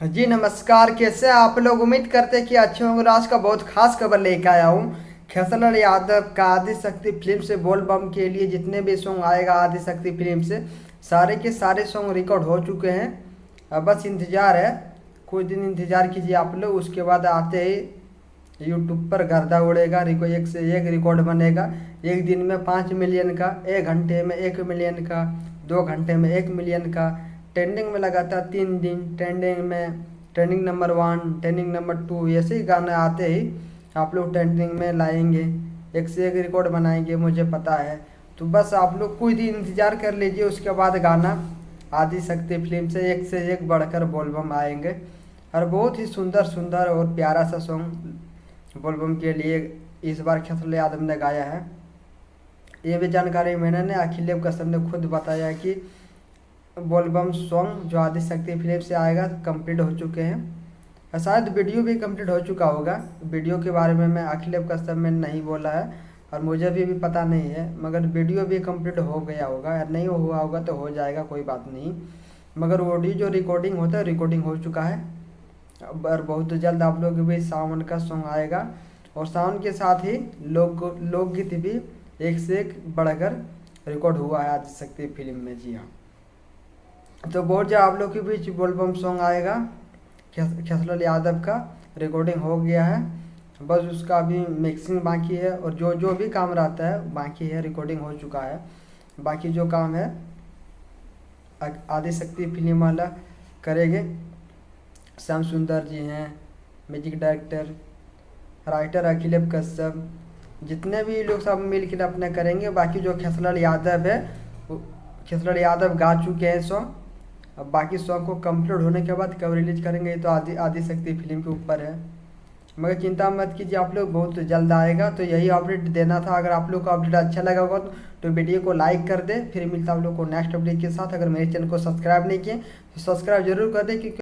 जी नमस्कार, कैसे हैं आप लोग। उम्मीद करते हैं कि अच्छे होंगे। आज का बहुत खास खबर लेके आया हूँ। खेसारी यादव का आदिशक्ति फिल्म से बोल बम के लिए जितने भी सॉन्ग आएगा आदिशक्ति फिल्म से, सारे के सारे सॉन्ग रिकॉर्ड हो चुके हैं। अब बस इंतज़ार है, कुछ दिन इंतज़ार कीजिए आप लोग। उसके बाद आते ही यूट्यूब पर गर्दा उड़ेगा। एक से एक रिकॉर्ड बनेगा। एक दिन में 5 मिलियन का, 1 घंटे में 1 मिलियन का, 2 घंटे में 1 मिलियन का। ट्रेंडिंग में लगातार 3 दिन ट्रेंडिंग में, ट्रेंडिंग नंबर 1, ट्रेंडिंग नंबर 2, ऐसे ही गाने आते ही आप लोग ट्रेंडिंग में लाएंगे। एक से एक रिकॉर्ड बनाएंगे, मुझे पता है। तो बस आप लोग कुछ दिन इंतज़ार कर लीजिए। उसके बाद गाना आदिशक्ति फिल्म से एक बढ़कर बोलबम आएंगे। और बहुत ही सुंदर सुंदर और प्यारा सा सॉन्ग बोलबम के लिए इस बार खेसारी यादव ने गाया है। ये भी जानकारी मैंने ने अखिलेश कश्यप ने खुद बताया कि बोलबम सॉन्ग जो आदिशक्ति फिल्म से आएगा कंप्लीट हो चुके हैं। और शायद वीडियो भी कंप्लीट हो चुका होगा। वीडियो के बारे में मैं अखिलेश कश्यप में नहीं बोला है और मुझे भी पता नहीं है, मगर वीडियो भी कंप्लीट हो गया होगा या नहीं हुआ होगा तो हो जाएगा, कोई बात नहीं। मगर ऑडियो जो रिकॉर्डिंग होता है रिकॉर्डिंग हो चुका है। और बहुत जल्द आप लोग भी सावन का सॉन्ग आएगा। और सावन के साथ ही लोकगीत भी एक से एक बढ़कर रिकॉर्ड हुआ है आदिशक्ति फिल्म में। जी हाँ, तो बहुत जल्द आप लोग के बीच बोलबम सॉन्ग आएगा। खेसारी यादव का रिकॉर्डिंग हो गया है, बस उसका अभी मिक्सिंग बाकी है। और जो जो भी काम रहता है बाकी है, रिकॉर्डिंग हो चुका है। बाकी जो काम है आदिशक्ति फिल्म वाला करेंगे। श्याम सुंदर जी हैं music director, writer Akhilesh Kashyap, जितने भी लोग सब मिल कर अपने करेंगे। बाकी जो खेसारी यादव है, खेसारी यादव गा चुके हैं सॉन्ग। अब बाकी सॉन्ग को कंप्लीट होने के बाद कब रिलीज करेंगे ये तो आदिशक्ति फिल्म के ऊपर है। मगर चिंता मत कीजिए, आप लोग बहुत जल्द आएगा। तो यही अपडेट देना था। अगर आप लोग को अपडेट अच्छा लगा होगा तो वीडियो को लाइक कर दे। फिर मिलता आप लोग को नेक्स्ट अपडेट के साथ। अगर मेरे चैनल को सब्सक्राइब नहीं किए तो सब्सक्राइब जरूर कर दे, क्योंकि